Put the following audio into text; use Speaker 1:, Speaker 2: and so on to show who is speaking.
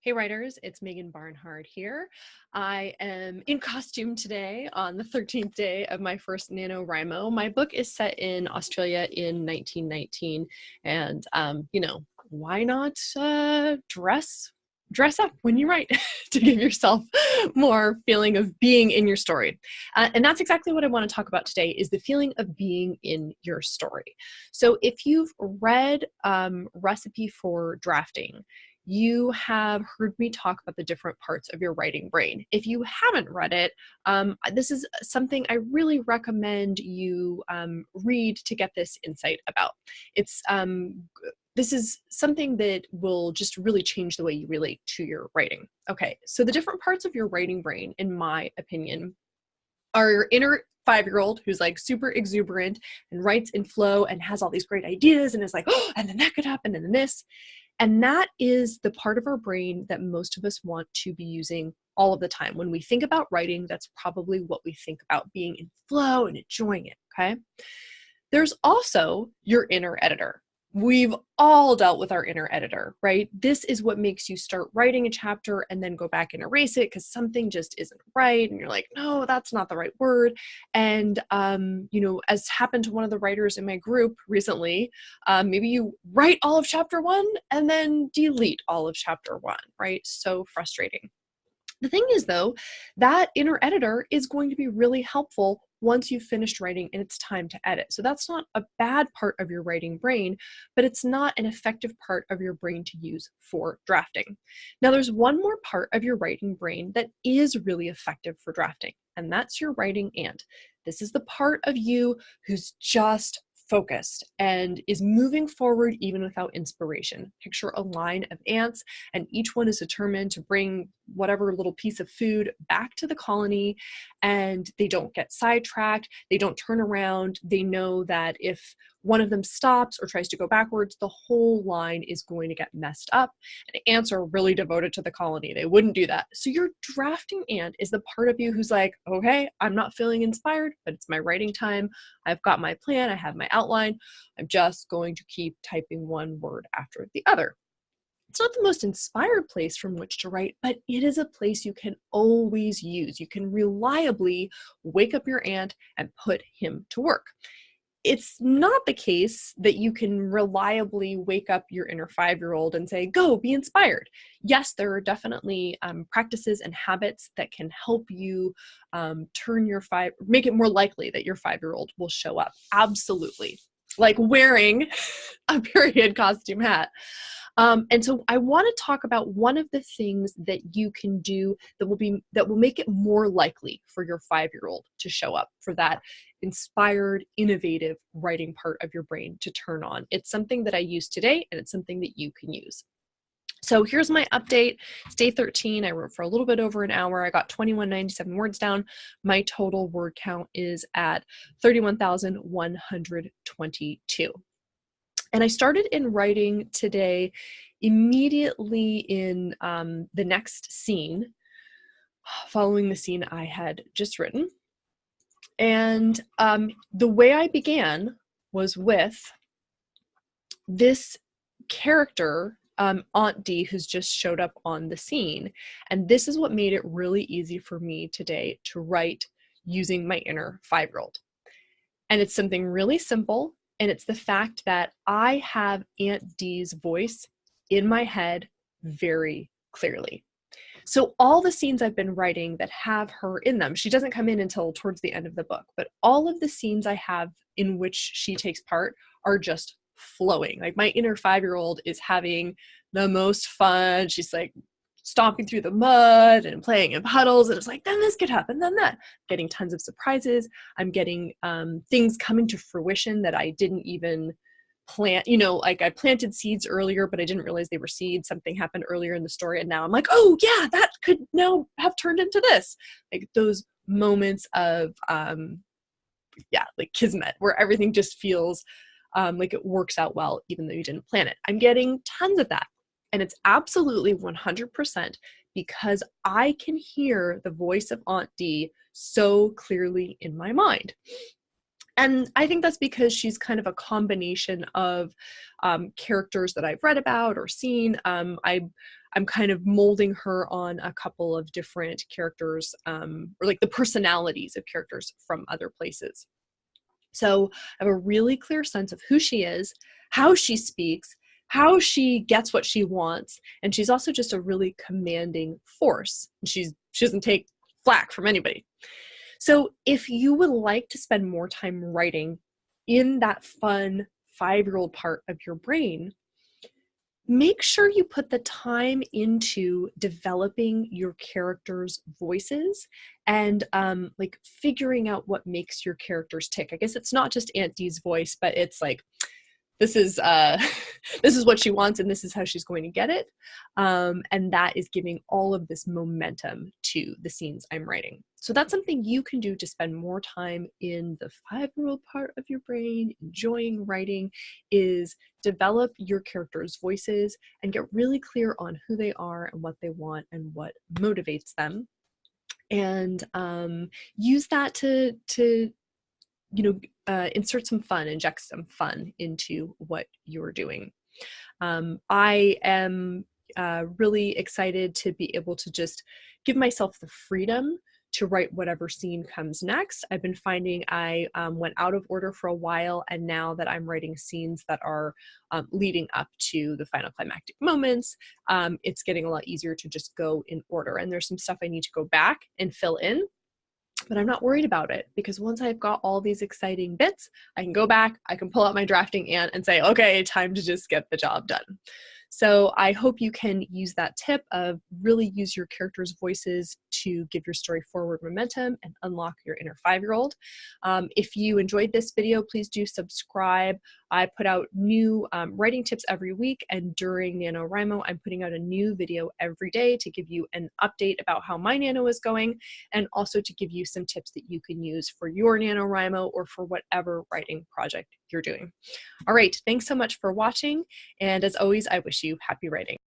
Speaker 1: Hey writers, it's Megan Barnhart here. I am in costume today on the 13th day of my first NaNoWriMo. My book is set in Australia in 1919 and why not dress up when you write to give yourself more feeling of being in your story. And that's exactly what I want to talk about today is the feeling of being in your story. So if you've read Recipe for Drafting, you have heard me talk about the different parts of your writing brain. If you haven't read it, this is something I really recommend you read to get this insight about. This is something that will just really change the way you relate to your writing. Okay, so the different parts of your writing brain, in my opinion, are your inner 5-year-old who's like super exuberant and writes in flow and has all these great ideas and is like, oh, and then that could happen and then this. And that is the part of our brain that most of us want to be using all of the time. When we think about writing, that's probably what we think about, being in flow and enjoying it, okay? There's also your inner editor. We've all dealt with our inner editor, right? This is what makes you start writing a chapter and then go back and erase it because something just isn't right. And you're like, no, that's not the right word. And, as happened to one of the writers in my group recently, maybe you write all of chapter 1 and then delete all of chapter 1, right? So frustrating. The thing is, though, that inner editor is going to be really helpful once you've finished writing and it's time to edit. So that's not a bad part of your writing brain, but it's not an effective part of your brain to use for drafting. Now, there's one more part of your writing brain that is really effective for drafting, and that's your writing ant. This is the part of you who's just focused and is moving forward even without inspiration. Picture a line of ants, and each one is determined to bring whatever little piece of food back to the colony, and they don't get sidetracked, they don't turn around, they know that if one of them stops or tries to go backwards, the whole line is going to get messed up. And ants are really devoted to the colony. They wouldn't do that. So your drafting ant is the part of you who's like, okay, I'm not feeling inspired, but it's my writing time. I've got my plan. I have my outline. I'm just going to keep typing one word after the other. It's not the most inspired place from which to write, but it is a place you can always use. You can reliably wake up your ant and put him to work. It's not the case that you can reliably wake up your inner 5-year-old and say, go, be inspired. Yes, there are definitely practices and habits that can help you make it more likely that your 5-year-old will show up. Absolutely. Like wearing a period costume hat. And so I want to talk about one of the things that you can do that will make it more likely for your 5-year-old to show up, for that inspired, innovative writing part of your brain to turn on. It's something that I use today, and it's something that you can use. So here's my update. It's day 13. I wrote for a little bit over an hour. I got 2197 words down. My total word count is at 31,122. And I started in writing today immediately in the next scene, following the scene I had just written. And the way I began was with this character, Aunt D, who's just showed up on the scene. And this is what made it really easy for me today to write using my inner 5-year-old. And it's something really simple. And it's the fact that I have Aunt D's voice in my head very clearly. So all the scenes I've been writing that have her in them, she doesn't come in until towards the end of the book, but all of the scenes I have in which she takes part are just flowing. Like my inner 5-year-old is having the most fun. She's like stomping through the mud and playing in puddles, and it's like, then this could happen, then that. Getting tons of surprises. I'm getting things coming to fruition that I didn't even plant. Like I planted seeds earlier, but I didn't realize they were seeds. Something happened earlier in the story, and now I'm like, oh yeah, that could now have turned into this. Like those moments of like kismet, where everything just feels like it works out well, even though you didn't plan it. I'm getting tons of that. And it's absolutely 100% because I can hear the voice of Aunt D so clearly in my mind. And I think that's because she's kind of a combination of characters that I've read about or seen. I'm kind of molding her on a couple of different characters, or like the personalities of characters from other places. So I have a really clear sense of who she is, how she speaks, how she gets what she wants, and she's also just a really commanding force. She doesn't take flack from anybody. So if you would like to spend more time writing in that fun 5-year-old part of your brain, make sure you put the time into developing your characters' voices and like figuring out what makes your characters tick. I guess it's not just Aunt Dee's voice, but it's like, this is this is what she wants and this is how she's going to get it. And that is giving all of this momentum to the scenes I'm writing. So that's something you can do to spend more time in the 5-year-old part of your brain, enjoying writing, is develop your characters' voices and get really clear on who they are and what they want and what motivates them. And use that to insert some fun, inject some fun into what you're doing. I am really excited to be able to just give myself the freedom to write whatever scene comes next. I've been finding I went out of order for a while, and now that I'm writing scenes that are leading up to the final climactic moments, it's getting a lot easier to just go in order. And there's some stuff I need to go back and fill in, but I'm not worried about it because once I've got all these exciting bits, I can go back, I can pull out my drafting ant and say, okay, time to just get the job done. So I hope you can use that tip of really use your characters' voices to give your story forward momentum and unlock your inner 5-year-old. If you enjoyed this video, please do subscribe. I put out new writing tips every week, and during NaNoWriMo, I'm putting out a new video every day to give you an update about how my Nano is going, and also to give you some tips that you can use for your NaNoWriMo or for whatever writing project you're doing. All right, thanks so much for watching, and as always, I wish you happy writing.